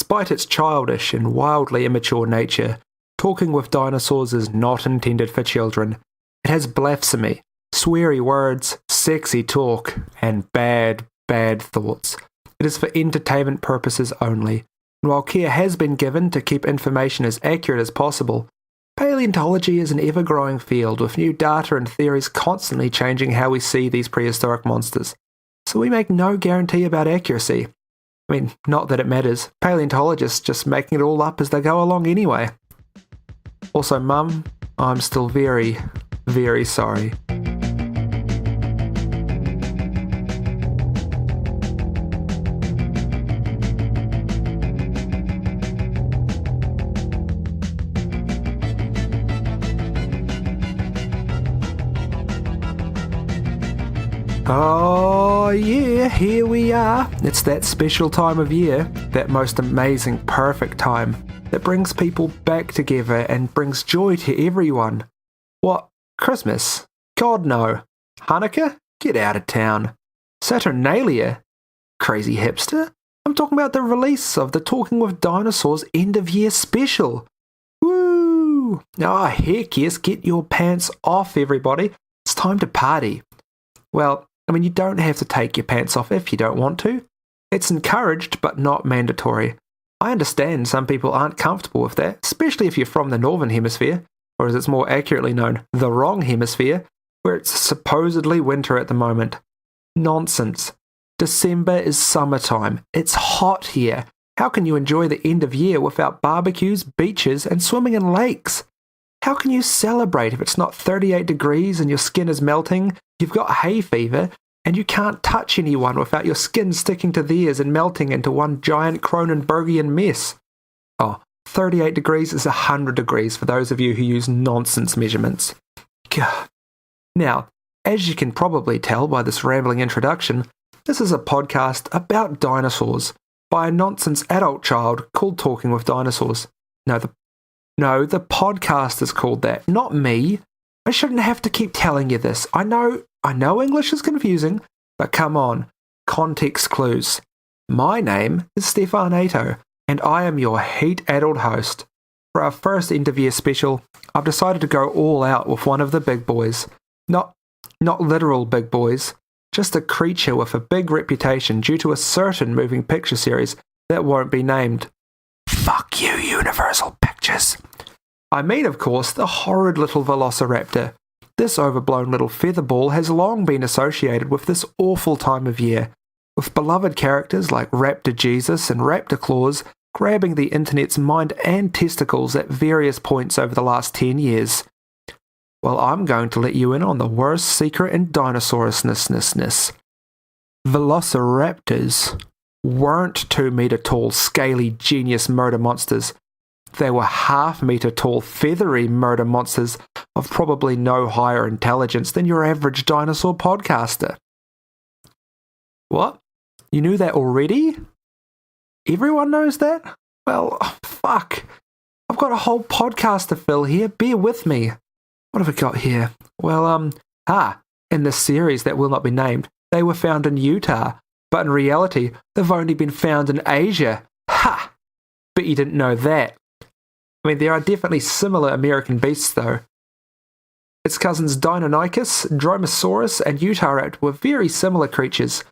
Despite its childish and wildly immature nature, Talking with Dinosaurs is not intended for children. It has blasphemy, sweary words, sexy talk, and bad thoughts. It is for entertainment purposes only, and while care has been given to keep information as accurate as possible, paleontology is an ever-growing field with new data and theories constantly changing how we see these prehistoric monsters. So we make no guarantee about accuracy. I mean, not that it matters. Paleontologists just making it all up as they go along anyway. Also, Mum, I'm still very, very sorry. Oh yeah, here we are. It's that special time of year, that most amazing, perfect time that brings people back together and brings joy to everyone. What? Christmas? God no. Hanukkah? Get out of town. Saturnalia? Crazy hipster? I'm talking about the release of the Talking with Dinosaurs end of year special. Woo! Oh heck yes, get your pants off everybody. It's time to party. Well, I mean, you don't have to take your pants off if you don't want to. It's encouraged, but not mandatory. I understand some people aren't comfortable with that, especially if you're from the Northern Hemisphere, or as it's more accurately known, the wrong hemisphere, where it's supposedly winter at the moment. Nonsense. December is summertime. It's hot here. How can you enjoy the end of year without barbecues, beaches, and swimming in lakes? How can you celebrate if it's not 38 degrees and your skin is melting, you've got hay fever, and you can't touch anyone without your skin sticking to theirs and melting into one giant Cronenbergian mess? Oh, 38 degrees is 100 degrees for those of you who use nonsense measurements. Gah. Now, as you can probably tell by this rambling introduction, this is a podcast about dinosaurs by a nonsense adult child called Talking with Dinosaurs. No, the podcast is called that, not me. I shouldn't have to keep telling you this. I know English is confusing, but come on, context clues. My name is Stefanato, and I am your heat-addled host. For our first interview special, I've decided to go all out with one of the big boys. Not literal big boys, just a creature with a big reputation due to a certain moving picture series that won't be named. Fuck you, Universal Pictures. I mean, of course, the horrid little Velociraptor. This overblown little featherball has long been associated with this awful time of year, with beloved characters like Raptor Jesus and Raptor Claus grabbing the internet's mind and testicles at various points over the last 10 years. Well, I'm going to let you in on the worst secret in dinosaurusness. Velociraptors weren't 2-meter tall, scaly genius murder monsters. They were half-meter tall, feathery murder monsters of probably no higher intelligence than your average dinosaur podcaster. What? You knew that already? Everyone knows that? Well, fuck. I've got a whole podcast to fill here. Bear with me. What have I got here? Well, in this series that will not be named, they were found in Utah, but in reality, they've only been found in Asia. Ha! Bet you didn't know that. I mean, there are definitely similar American beasts, though. Its cousins Deinonychus, Dromaeosaurus, and Utahraptor were very similar creatures,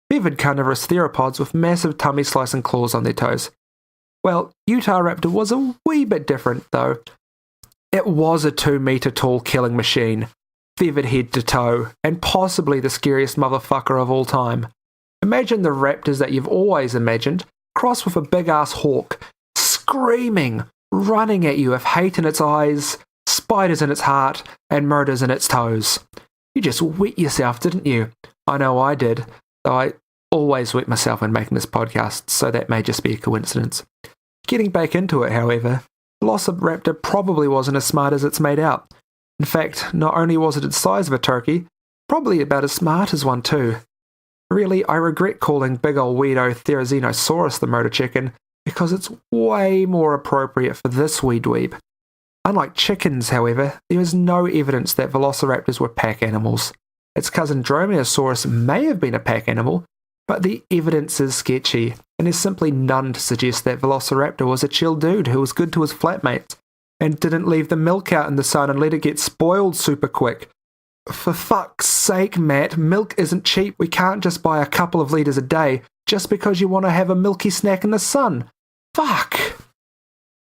feathered carnivorous theropods with massive tummy-slicing claws on their toes. Well, Utahraptor was a wee bit different, though. It was a 2-meter tall killing machine, feathered head to toe, and possibly the scariest motherfucker of all time. Imagine the raptors that you've always imagined, crossed with a big-ass hawk, screaming, running at you with hate in its eyes, spiders in its heart, and murders in its toes. You just wet yourself, didn't you? I know I did, though I always wet myself when making this podcast, so that may just be a coincidence. Getting back into it, however, Velociraptor probably wasn't as smart as it's made out. In fact, not only was it the size of a turkey, probably about as smart as one too. Really, I regret calling big ol' weirdo Therizinosaurus the murder chicken, because it's way more appropriate for this wee dweeb. Unlike chickens, however, there is no evidence that velociraptors were pack animals. Its cousin Dromaeosaurus may have been a pack animal, But the evidence is sketchy, and there's simply none to suggest that Velociraptor was a chill dude who was good to his flatmates, and didn't leave the milk out in the sun and let it get spoiled super quick. For fuck's sake, Matt, milk isn't cheap. We can't just buy a couple of litres a day just because you want to have a milky snack in the sun. Fuck!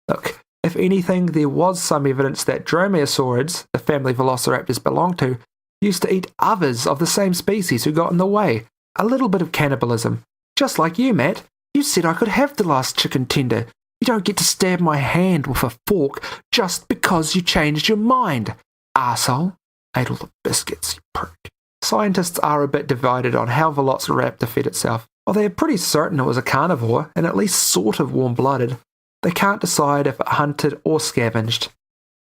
Look, if anything, there was some evidence that dromaeosaurids, the family velociraptors belong to, used to eat others of the same species who got in the way. A little bit of cannibalism. Just like you, Matt. You said I could have the last chicken tender. You don't get to stab my hand with a fork just because you changed your mind. Arsehole. Ate all the biscuits, you prick. Scientists are a bit divided on how Velociraptor fed itself. While they're pretty certain it was a carnivore, and at least sort of warm-blooded, they can't decide if it hunted or scavenged.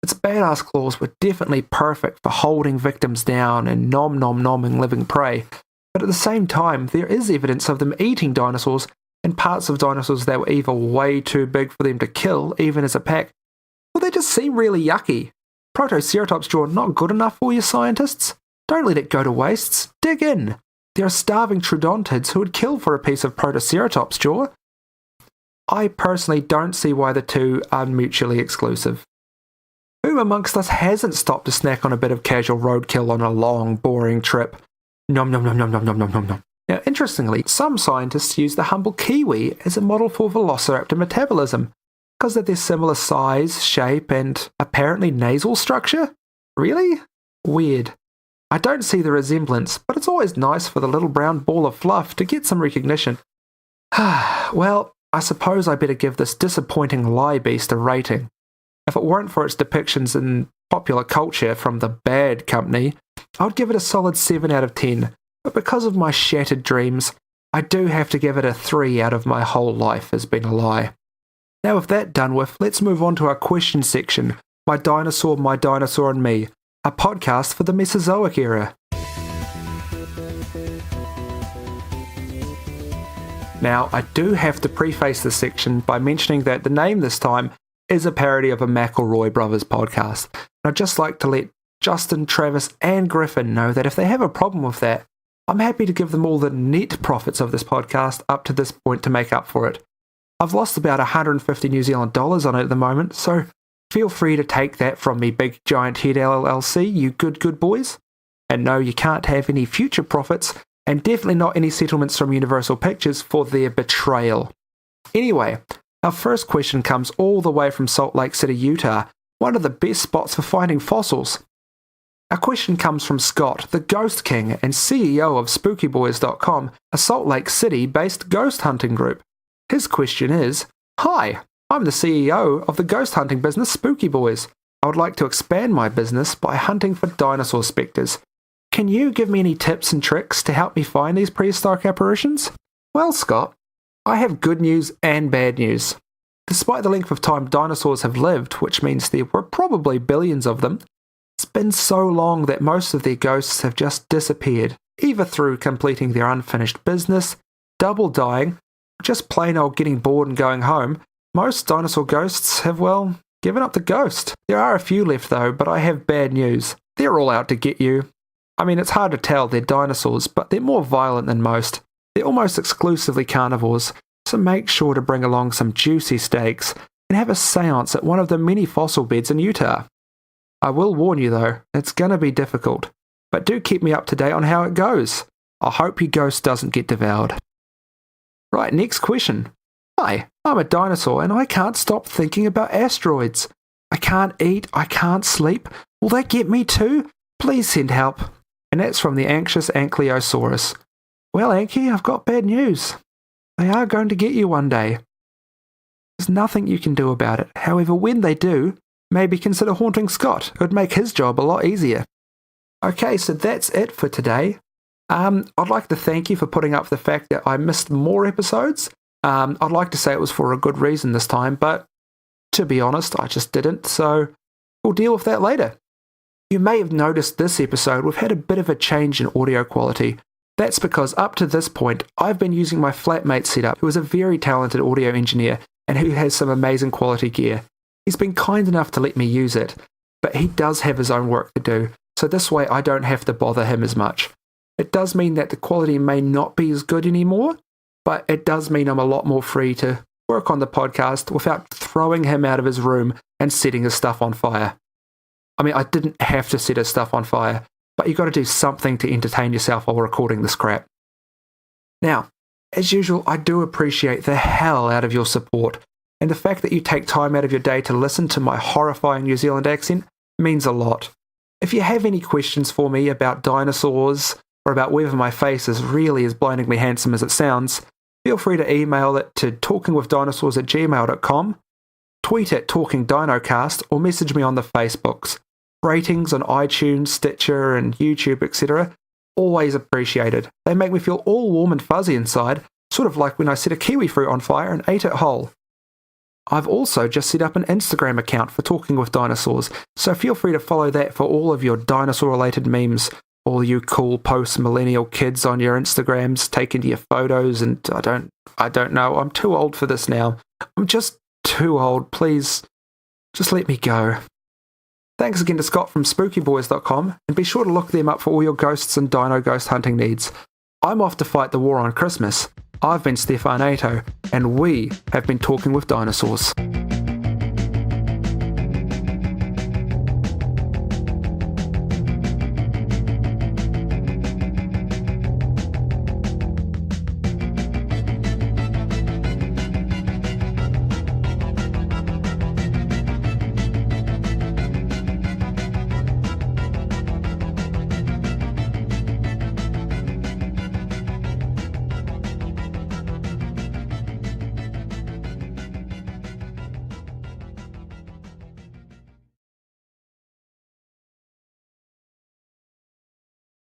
Its badass claws were definitely perfect for holding victims down and nom-nom-nomming living prey, but at the same time, there is evidence of them eating dinosaurs and parts of dinosaurs that were either way too big for them to kill, even as a pack, or they just seem really yucky. Protoceratops jaw not good enough for you, scientists? Don't let it go to wastes. Dig in. There are starving troodontids who would kill for a piece of Protoceratops jaw. I personally don't see why the two are mutually exclusive. Who amongst us hasn't stopped to snack on a bit of casual roadkill on a long, boring trip? Nom nom nom nom nom nom nom nom nom. Now, interestingly, some scientists use the humble kiwi as a model for velociraptor metabolism because of their similar size, shape, and apparently nasal structure. Really? Weird. I don't see the resemblance, but it's always nice for the little brown ball of fluff to get some recognition. Well, I suppose I better give this disappointing lie beast a rating. If it weren't for its depictions in popular culture from the bad company, I would give it a solid 7 out of 10, but because of my shattered dreams, I do have to give it a 3 out of my whole life has been a lie. Now with that done with, let's move on to our question section, My Dinosaur, and Me, a podcast for the Mesozoic era. Now, I do have to preface this section by mentioning that the name this time is a parody of a McElroy Brothers podcast. And I'd just like to let Justin, Travis, and Griffin know that if they have a problem with that, I'm happy to give them all the net profits of this podcast up to this point to make up for it. I've lost about 150 New Zealand dollars on it at the moment, so feel free to take that from me, Big Giant Head LLC, you good boys. And no, you can't have any future profits, and definitely not any settlements from Universal Pictures for their betrayal. Anyway, our first question comes all the way from Salt Lake City, Utah, one of the best spots for finding fossils. Our question comes from Scott, the Ghost King and CEO of SpookyBoys.com, a Salt Lake City-based ghost hunting group. His question is, Hi, I'm the CEO of the ghost hunting business Spooky Boys. I would like to expand my business by hunting for dinosaur spectres. Can you give me any tips and tricks to help me find these prehistoric apparitions? Well, Scott, I have good news and bad news. Despite the length of time dinosaurs have lived, which means there were probably billions of them, it's been so long that most of their ghosts have just disappeared, either through completing their unfinished business, double dying, or just plain old getting bored and going home. Most dinosaur ghosts have, well, given up the ghost. There are a few left though, but I have bad news. They're all out to get you. I mean, it's hard to tell, they're dinosaurs, but they're more violent than most. They're almost exclusively carnivores, so make sure to bring along some juicy steaks and have a seance at one of the many fossil beds in Utah. I will warn you though, it's gonna be difficult, but do keep me up to date on how it goes. I hope your ghost doesn't get devoured. Right, next question. Hi, I'm a dinosaur and I can't stop thinking about asteroids. I can't eat, I can't sleep. Will that get me too? Please send help. And that's from the anxious Ankylosaurus. Well, Anky, I've got bad news. They are going to get you one day. There's nothing you can do about it. However, when they do, maybe consider haunting Scott. It would make his job a lot easier. Okay, so that's it for today. I'd like to thank you for putting up with the fact that I missed more episodes. I'd like to say it was for a good reason this time, but to be honest, I just didn't, so we'll deal with that later. You may have noticed this episode we've had a bit of a change in audio quality. That's because up to this point, I've been using my flatmate setup, who is a very talented audio engineer and who has some amazing quality gear. He's been kind enough to let me use it, but he does have his own work to do, so this way I don't have to bother him as much. It does mean that the quality may not be as good anymore, but it does mean I'm a lot more free to work on the podcast without throwing him out of his room and setting his stuff on fire. I mean, I didn't have to set his stuff on fire, but you've got to do something to entertain yourself while recording this crap. Now, as usual, I do appreciate the hell out of your support, and the fact that you take time out of your day to listen to my horrifying New Zealand accent means a lot. If you have any questions for me about dinosaurs, or about whether my face is really as blindingly handsome as it sounds, feel free to email it to talkingwithdinosaurs@gmail.com, tweet at TalkingDinoCast, or message me on the Facebooks. Ratings on iTunes, Stitcher, and YouTube, etc. always appreciated. They make me feel all warm and fuzzy inside, sort of like when I set a kiwi fruit on fire and ate it whole. I've also just set up an Instagram account for Talking with Dinosaurs, so feel free to follow that for all of your dinosaur-related memes. All you cool post-millennial kids on your Instagrams taking your photos, and I don't know, I'm too old for this now. I'm just too old, please. Just let me go. Thanks again to Scott from spookyboys.com, and be sure to look them up for all your ghosts and dino ghost hunting needs. I'm off to fight the war on Christmas. I've been Stefan Ato, and we have been Talking with Dinosaurs.